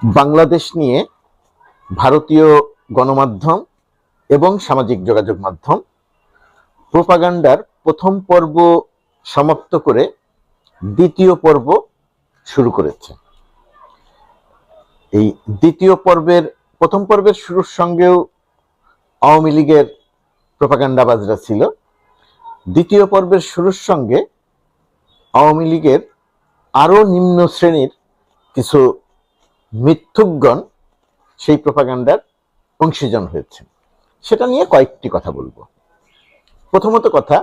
বাংলাদেশ নিয়ে ভারতীয় গণমাধ্যম এবং সামাজিক যোগাযোগ মাধ্যম প্রোপাগান্ডার প্রথম পর্ব সমাপ্ত করে দ্বিতীয় পর্ব শুরু করেছে। এই দ্বিতীয় পর্বের প্রথম পর্বের শুরুর সঙ্গেও আওয়ামী লীগের প্রোপাগান্ডাবাজরা ছিল। দ্বিতীয় পর্বের শুরুর সঙ্গে আওয়ামী লীগের আরো নিম্ন শ্রেণীর কিছু মিথ্যুকগণ সেই প্রোপাগান্ডার অংশীজন হয়েছে। সেটা নিয়ে কয়েকটি কথা বলবো। প্রথমত কথা,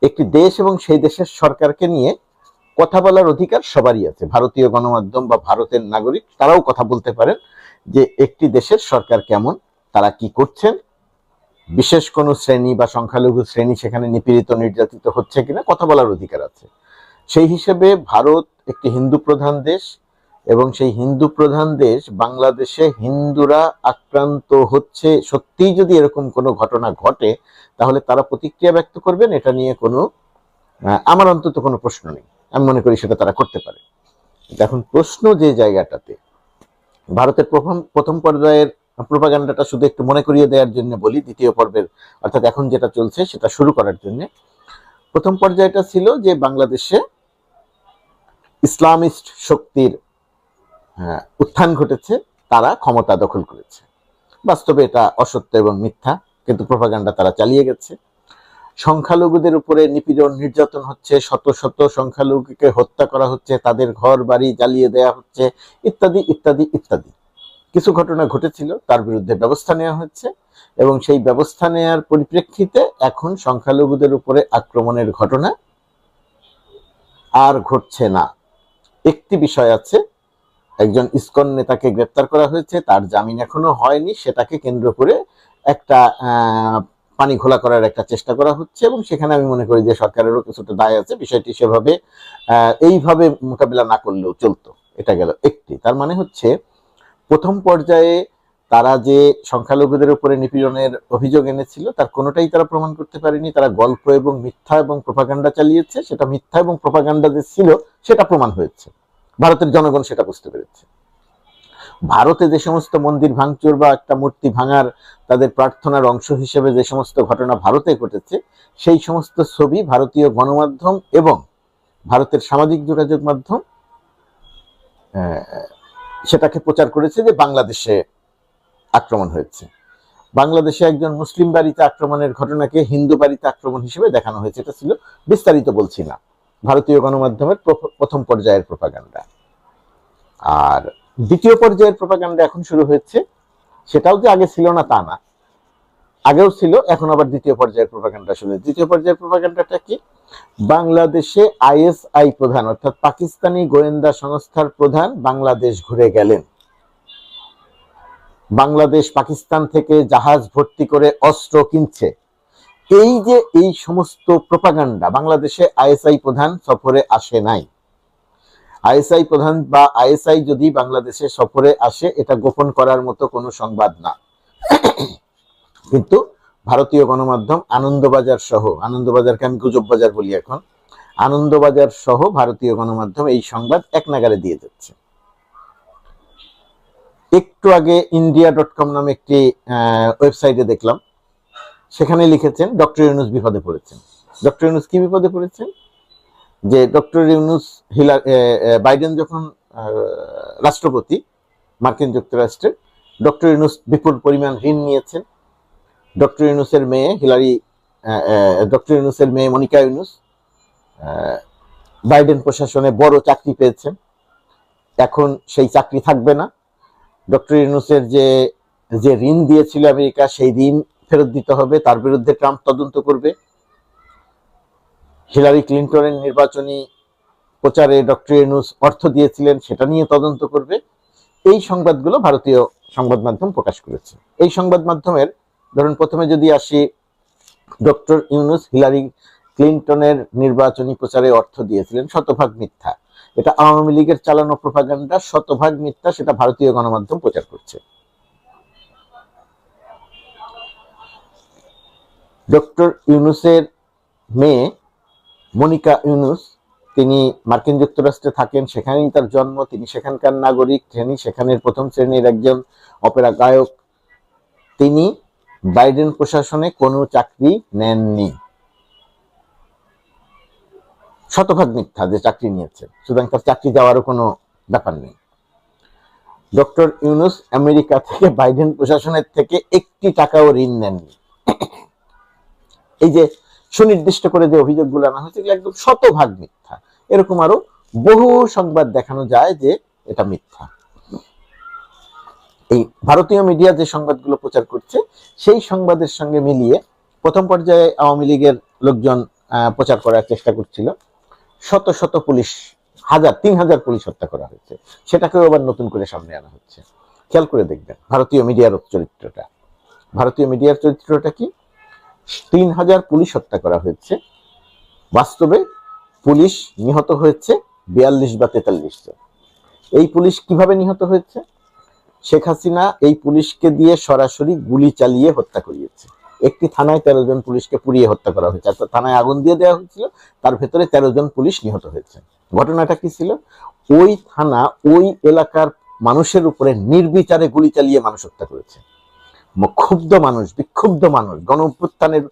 একটি দেশ এবং সেই দেশের সরকারকে নিয়ে কথা বলার অধিকার সবারই আছে। ভারতীয় গণমাধ্যম বা ভারতের নাগরিক তারাও কথা বলতে পারেন যে একটি দেশের সরকার কেমন, তারা কি করছেন, বিশেষ কোনো শ্রেণী বা সংখ্যালঘু শ্রেণী সেখানে নিপীড়িত নির্যাতিত হচ্ছে কিনা, কথা বলার অধিকার আছে। সেই হিসেবে ভারত একটি হিন্দু প্রধান দেশ এবং সেই হিন্দু প্রধান দেশ বাংলাদেশে হিন্দুরা আক্রান্ত হচ্ছে সত্যিই যদি এরকম কোনো ঘটনা ঘটে তাহলে তারা প্রতিক্রিয়া ব্যক্ত করবেন। এটা নিয়ে কোনো আমার অন্তত কোনো প্রশ্ন নেই। আমি মনে করি সেটা তারা করতে পারে। এখন প্রশ্ন যে জায়গাটাতে, ভারতের প্রথম পর্যায়ের প্রোপাগান্ডাটা শুধু একটু মনে করিয়ে দেওয়ার জন্য বলি, দ্বিতীয় পর্বের অর্থাৎ এখন যেটা চলছে সেটা শুরু করার জন্য। প্রথম পর্যায়টা ছিল যে বাংলাদেশে ইসলামিস্ট শক্তির উত্থান ঘটেছে, তারা ক্ষমতা দখল করেছে। বাস্তবে এটা অসত্য এবং মিথ্যা, কিন্তু প্রোপাগান্ডা তারা চালিয়ে গেছে। সংখ্যালঘুদের উপরে নিপীড়ন নির্যাতন হচ্ছে, শত শত সংখ্যালঘুকে হত্যা করা হচ্ছে, তাদের ঘর বাড়ি জ্বালিয়ে দেওয়া হচ্ছে, ইত্যাদি ইত্যাদি ইত্যাদি। কিছু ঘটনা ঘটেছিল, তার বিরুদ্ধে ব্যবস্থা নেওয়া হচ্ছে এবং সেই ব্যবস্থা নেওয়ার পরিপ্রেক্ষিতে এখন সংখ্যালঘুদের উপরে আক্রমণের ঘটনা আর ঘটছে না। একটি বিষয় আছে, একজন ইসকন নেতাকে গ্রেপ্তার করা হয়েছে, তার জামিন এখনো হয়নি, সেটাকে কেন্দ্র করে একটা পানি ঘোলা করার একটা চেষ্টা করা হচ্ছে এবং সেখানে আমি মনে করি যে সরকারেরও কিছুটা দায় আছে। বিষয়টি সেভাবে এইভাবে মোকাবিলা না করলেও চলতো। এটা গেল একটি। তার মানে হচ্ছে প্রথম পর্যায়ে তারা যে সংখ্যালঘুদের উপরে নিপীড়নের অভিযোগ এনেছিল তার কোনোটাই তারা প্রমাণ করতে পারেনি। তারা গল্প এবং মিথ্যা এবং প্রোপাগান্ডা চালিয়েছে। সেটা মিথ্যা এবং প্রোপাগান্ডা যে ছিল সেটা প্রমাণ হয়েছে, ভারতের জনগণ সেটা বুঝতে পেরেছে। ভারতে যে সমস্ত মন্দির ভাঙচুর বা একটা মূর্তি ভাঙার তাদের প্রার্থনার অংশ হিসেবে যে সমস্ত ঘটনা ভারতে ঘটেছে, সেই সমস্ত ছবি ভারতীয় গণমাধ্যম এবং ভারতের সামাজিক যোগাযোগ মাধ্যম সেটাকে প্রচার করেছে যে বাংলাদেশে আক্রমণ হয়েছে। বাংলাদেশে একজন মুসলিম বাড়িতে আক্রমণের ঘটনাকে হিন্দু বাড়িতে আক্রমণ হিসেবে দেখানো হয়েছে। এটা ছিল, বিস্তারিত বলছি না, ভারতীয় গণমাধ্যমের প্রথম পর্যায়ের প্রোপাগান্ডা। আর দ্বিতীয় পর্যায়ের প্রোপাগান্ডা এখন শুরু হয়েছে। সেটাও যে আগে ছিল না তা না, আগেও ছিল, এখন আবার দ্বিতীয় পর্যায়ের প্রোপাগান্ডা শুরু হয়েছে। দ্বিতীয় পর্যায়ের প্রোপাগান্ডাটা কি? বাংলাদেশে আইএসআই প্রধান অর্থাৎ পাকিস্তানি গোয়েন্দা সংস্থার প্রধান বাংলাদেশ ঘুরে গেলেন। বাংলাদেশ পাকিস্তান থেকে জাহাজ ভর্তি করে অস্ত্র কিনছে। এই যে এই সমস্ত প্রোপাগান্ডা, বাংলাদেশে আইএসআই প্রধান সফরে আসে নাই। আইএসআই প্রধান বা আইএসআই যদি বাংলাদেশে সফরে আসে এটা গোপন করার মতো কোনো সংবাদ না। কিন্তু ভারতীয় গণমাধ্যম আনন্দবাজার সহ, আনন্দবাজারকে আমি গুজব বাজার বলি এখন, আনন্দবাজার সহ ভারতীয় গণমাধ্যম এই সংবাদ এক নাগারে দিয়ে যাচ্ছে। একটু আগে india.com নামে একটি ওয়েবসাইটে দেখলাম, সেখানে লিখেছেন ডক্টর ইউনূস বিপদে পড়েছেন। ডক্টর ইউনূস কি বিপদে পড়েছেন? যে ডক্টর ইউনূস বাইডেন যখন রাষ্ট্রপতি মার্কিন যুক্তরাষ্ট্রের, ডক্টর ইউনূস বিপুল পরিমাণ ঋণ নিয়েছেন। ডক্টর ইউনূসের মেয়ে মনিকা ইউনূস বাইডেন প্রশাসনে বড় চাকরি পেয়েছেন। এখন সেই চাকরি থাকবে না। ডক্টর ইউনূসের যে ঋণ দিয়েছিল আমেরিকা, সেই ঋণ ফেরত দিতে হবে। তার বিরুদ্ধে ট্রাম্প তদন্ত করবে। হিলারি ক্লিন্টনের নির্বাচনী প্রচারে ডক্টর ইউনূস অর্থ দিয়েছিলেন, সেটা নিয়ে তদন্ত করবে। এই সংবাদগুলো ভারতীয় সংবাদ মাধ্যম প্রকাশ করেছে। এই সংবাদ মাধ্যমের ধরুন প্রথমে যদি আসি, ডক্টর ইউনূস হিলারি ক্লিন্টনের নির্বাচনী প্রচারে অর্থ দিয়েছিলেন, শতভাগ মিথ্যা। এটা আওয়ামী লীগের চালানো প্রোপাগান্ডা, শতভাগ মিথ্যা, সেটা ভারতীয় গণমাধ্যম প্রচার করছে। ডক্টর ইউনূসের মেয়ে মনিকা ইউনূস তিনি মার্কিন যুক্তরাষ্ট্রে থাকেন, সেখানেই তার জন্ম, তিনি সেখানকার নাগরিক, তিনি সেখানের প্রথম শ্রেণীর একজন অপেরা গায়ক। তিনি বাইডেন প্রশাসনে কোনো চাকরি নেননি। শতভাগ মিথ্যা যে চাকরি নিয়েছে, সুতরাং তার চাকরি যাওয়ারও কোনো ব্যাপার নেই। ডক্টর ইউনূস আমেরিকা থেকে বাইডেন প্রশাসনের থেকে একটি টাকাও ঋণ নেননি। এই যে সুনির্দিষ্ট করে যে অভিযোগগুলো আনা হয়েছে এগুলো একদম শতভাগ মিথ্যা। এরকম আরো বহু সংবাদ দেখানো যায় যে এটা মিথ্যা। এই ভারতীয় মিডিয়া যে সংবাদগুলো প্রচার করছে সেই সংবাদের সঙ্গে মিলিয়ে প্রথম পর্যায়ে আওয়ামী লীগের লোকজন প্রচার করার চেষ্টা করছিল, শত শত পুলিশ, 3000 পুলিশ হত্যা করা হয়েছে, সেটাকেও আবার নতুন করে সামনে আনা হচ্ছে। খেয়াল করে দেখবেন ভারতীয় মিডিয়ার চরিত্রটা। ভারতীয় মিডিয়ার চরিত্রটা কি? 3000 পুলিশ হত্যা করা হয়েছে, বাস্তবে পুলিশ নিহত হয়েছে 42 বা 43 জন। এই পুলিশ কিভাবে নিহত হয়েছে? শেখ হাসিনা এই পুলিশকে দিয়ে সরাসরি গুলি চালিয়ে হত্যা করিয়েছে। একটি থানায় 13 জন পুলিশকে পুড়িয়ে হত্যা করা হয়েছে, অর্থাৎ থানায় আগুন দিয়ে দেওয়া হয়েছিল, তার ভেতরে 13 জন পুলিশ নিহত হয়েছে। ঘটনাটা কি ছিল? ওই থানা ওই এলাকার মানুষের উপরে নির্বিচারে গুলি চালিয়ে মানুষ হত্যা করেছে। ক্ষুব্ধ মানুষ, বিক্ষুব্ধ মানুষ, গণ অভ্যুত্থানের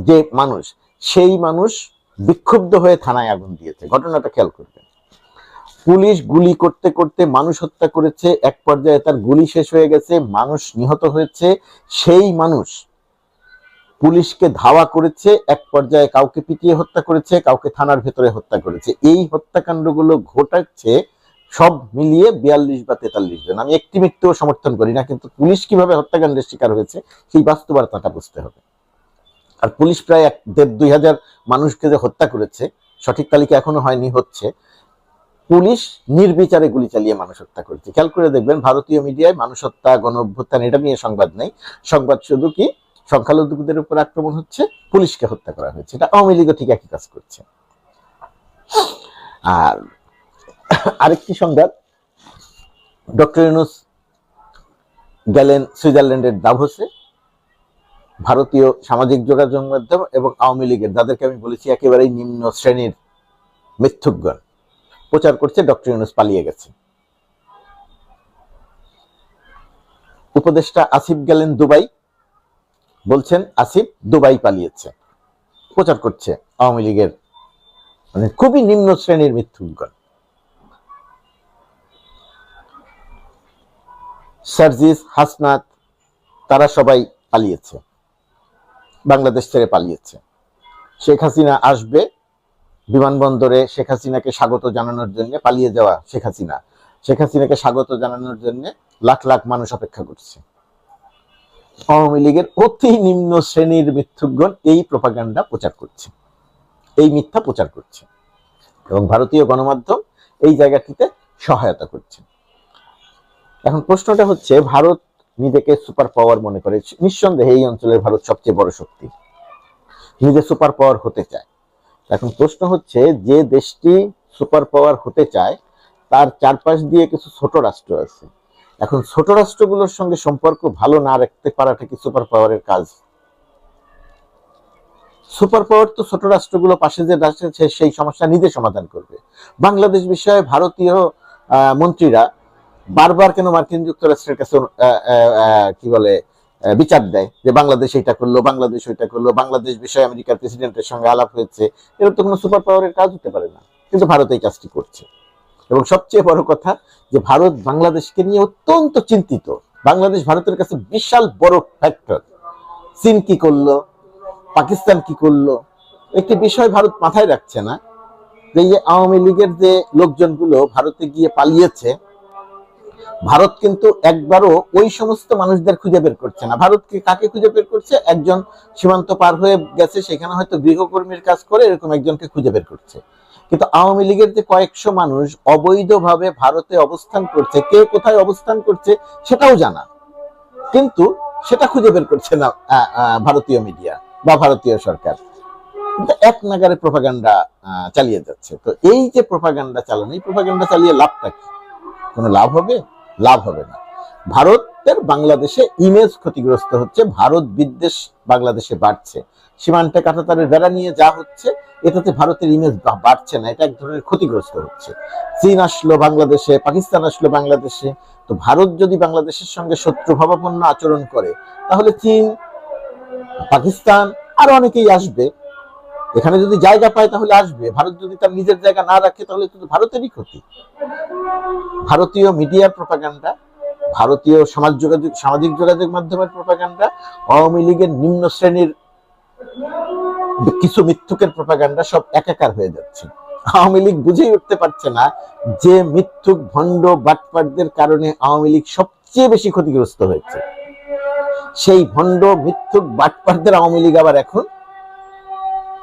যে মানুষ, সেই মানুষ বিক্ষুব্ধ হয়ে থানায় আগুন দিয়েছে। ঘটনাটা খেয়াল করবেন। পুলিশ গুলি করতে করতে মানুষ হত্যা করেছে, এক পর্যায়ে তার গুলি শেষ হয়ে গেছে, মানুষ নিহত হয়েছে। সেই মানুষ পুলিশকে ধাওয়া করেছে, এক পর্যায়ে কাউকে পিটিয়ে হত্যা করেছে, কাউকে থানার ভেতরে হত্যা করেছে। এই হত্যাকাণ্ডগুলো ঘটাচ্ছে সব মিলিয়ে 42 বা 43 জন। আমি একটি মৃত্যুও সমর্থন করি না, কিন্তু পুলিশ কিভাবে হত্যাকাণ্ডের শিকার হয়েছে সেই বাস্তবতাটা বুঝতে হবে। আর পুলিশ প্রায় 1,500-2 হাজার মানুষকে যে হত্যা করেছে, সঠিক তালিকা এখনো হয়নি, হচ্ছে। পুলিশ নির্বিচারে গুলি চালিয়ে মানুষ হত্যা করেছে। খেয়াল করে দেখবেন ভারতীয় মিডিয়ায় মানুষ হত্যা, গণ অভ্যুত্থান এটা নিয়ে সংবাদ নেই। সংবাদ শুধু কি সংখ্যালঘুদের উপর আক্রমণ হচ্ছে, পুলিশকে হত্যা করা হয়েছে। এটা আওয়ামী লীগও ঠিক একই কাজ করছে। আর আরেকটি সংবাদ, ডক্টর ইউনূস গেলেন সুইজারল্যান্ডের দাভোসে। ভারতীয় সামাজিক যোগাযোগ মাধ্যম এবং আওয়ামী লীগের, যাদেরকে আমি বলেছি একেবারেই নিম্ন শ্রেণীর মিথ্যুকগণ, প্রচার করছে ডক্টর ইউনূস পালিয়ে গেছে। উপদেষ্টা আসিফ গেলেন দুবাই, বলছেন আসিফ দুবাই পালিয়েছে, প্রচার করছে আওয়ামী লীগের মানে খুবই নিম্ন শ্রেণীর মিথ্যুকগণ। সার্জিস, হাসনাত, তারা সবাই পালিয়েছে, বাংলাদেশ ছেড়ে পালিয়েছে। শেখ হাসিনা আসবে বিমানবন্দরে, শেখ হাসিনাকে স্বাগত জানানোর জন্য, পালিয়ে যাওয়া শেখ হাসিনাকে স্বাগত জানানোর জন্য লাখ লাখ মানুষ অপেক্ষা করছে। আওয়ামী লীগের অতি নিম্ন শ্রেণীর মিথ্যুকগণ এই প্রোপাগান্ডা প্রচার করছে, এই মিথ্যা প্রচার করছে, এবং ভারতীয় গণমাধ্যম এই জায়গাটিতে সহায়তা করছে। এখন প্রশ্নটা হচ্ছে, ভারত নিজেকে সুপার পাওয়ার মনে করে, নিঃসন্দেহে এই অঞ্চলের ভারত সবচেয়ে বড় শক্তি, নিজে সুপার পাওয়ার হতে চায়। এখন প্রশ্ন হচ্ছে, যে দেশটি সুপার পাওয়ার হতে চায় তার চারপাশ দিয়ে কিছু ছোট রাষ্ট্র আছে। এখন ছোট রাষ্ট্রগুলোর সঙ্গে সম্পর্ক ভালো না রাখতে পারাটা কি সুপার পাওয়ারের কাজ? সুপার পাওয়ার তো ছোট রাষ্ট্রগুলো পাশে যে রাষ্ট্র আছে সেই সমস্যা নিজে সমাধান করবে। বাংলাদেশ বিষয়ে ভারতীয় মন্ত্রীরা বারবার কেন মার্কিন যুক্তরাষ্ট্রের কাছে কি বলে বিচার দেয় যে বাংলাদেশ এটা করলো, বাংলাদেশ ওইটা করলো, বাংলাদেশ বিষয়ে আমেরিকার প্রেসিডেন্টের সঙ্গে আলাপ হয়েছে। এর তো কোনো সুপার পাওয়ারের কাজ হতে পারে না, কিন্তু ভারত এই কাজটি করছে। এবং সবচেয়ে বড় কথা যে ভারত বাংলাদেশকে নিয়ে অত্যন্ত চিন্তিত। বাংলাদেশ ভারতের কাছে বিশাল বড় ফ্যাক্টর। চীন কি করলো, পাকিস্তান কি করলো, একটি বিষয় ভারত মাথায় রাখছে না, যে আওয়ামী লীগের যে লোকজনগুলো ভারতে গিয়ে পালিয়েছে, ভারত কিন্তু একবারও ওই সমস্ত মানুষদের খুঁজে বের করছে না। ভারতকে কাকে খুঁজে বের করছে? একজন সীমান্ত পার হয়ে গেছে, সেখানে হয়তো গৃহকর্মীর কাজ করে, এরকম একজনকে খুঁজে বের করছে। কিন্তু আওয়ামী লীগের যে কয়েকশো মানুষ অবৈধভাবে ভারতে অবস্থান করছে, কে কোথায় অবস্থান করছে সেটাও জানা, কিন্তু সেটা খুঁজে বের করছে না ভারতীয় মিডিয়া বা ভারতীয় সরকার। এক নাগারে প্রোপাগান্ডা চালিয়ে যাচ্ছে। তো এই যে প্রোপাগান্ডা চালানো, এই প্রোপাগান্ডা চালিয়ে লাভটা কি? কোনো লাভ হবে? লাভ হবে না। ভারত ভারতের বাংলাদেশে ইমেজ ক্ষতিগ্রস্ত হচ্ছে, ভারত বিদ্বেষ বাংলাদেশে বাড়ছে। সীমান্তে কাঁটাতারের বেড়া নিয়ে যা হচ্ছে, এটাতে ভারতের ইমেজ বাড়ছে না, এটা এক ধরনের ক্ষতিগ্রস্ত হচ্ছে। চীন আসলো বাংলাদেশে, পাকিস্তান আসলো বাংলাদেশে, তো ভারত যদি বাংলাদেশের সঙ্গে শত্রুভাবাপন্ন আচরণ করে, তাহলে চীন, পাকিস্তান আর অনেকেই আসবে। এখানে যদি জায়গা পায় তাহলে আসবে। ভারত যদি তার নিজের জায়গা না রাখে, তাহলে কিন্তু ভারতেরই ক্ষতি। ভারতীয় মিডিয়ার প্রপাগান্ডা, ভারতীয় সামাজিক যোগাযোগ মাধ্যমের প্রপাগান্ডা, আওয়ামী লীগের নিম্ন শ্রেণীর কিছু মিথ্যুকের প্রপাগান্ডা সব একাকার হয়ে যাচ্ছে। আওয়ামী লীগ বুঝেই উঠতে পারছে না যে মিথ্যুক ভণ্ড বাটপাটদের কারণে আওয়ামী লীগ সবচেয়ে বেশি ক্ষতিগ্রস্ত হয়েছে। সেই ভণ্ড মিথ্যুক বাটপাটদের আওয়ামী লীগ আবার এখন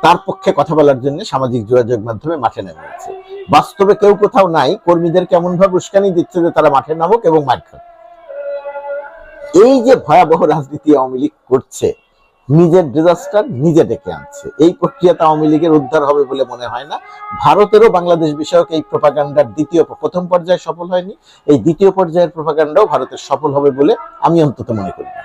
তার পক্ষে কথা বলার জন্য সামাজিক যোগাযোগ মাধ্যমে মাঠে নেমেছে। বাস্তবে কেউ কোথাও নাই, কর্মীদের কেমন ভাবে উস্কানি দিচ্ছে যে তারা মাঠে নামুক এবং মাঠ খাক। এই যে ভয়াবহ রাজনীতি আওয়ামী লীগ করছে, নিজের ডিজাস্টার নিজে ডেকে আনছে। এই প্রক্রিয়াতে আওয়ামী লীগের উদ্ধার হবে বলে মনে হয় না। ভারতেরও বাংলাদেশ বিষয়ক এই প্রপাগান্ডার প্রথম পর্যায়ে সফল হয়নি, এই দ্বিতীয় পর্যায়ের প্রপাগান্ডাও ভারতের সফল হবে বলে আমি অন্তত মনে করি না।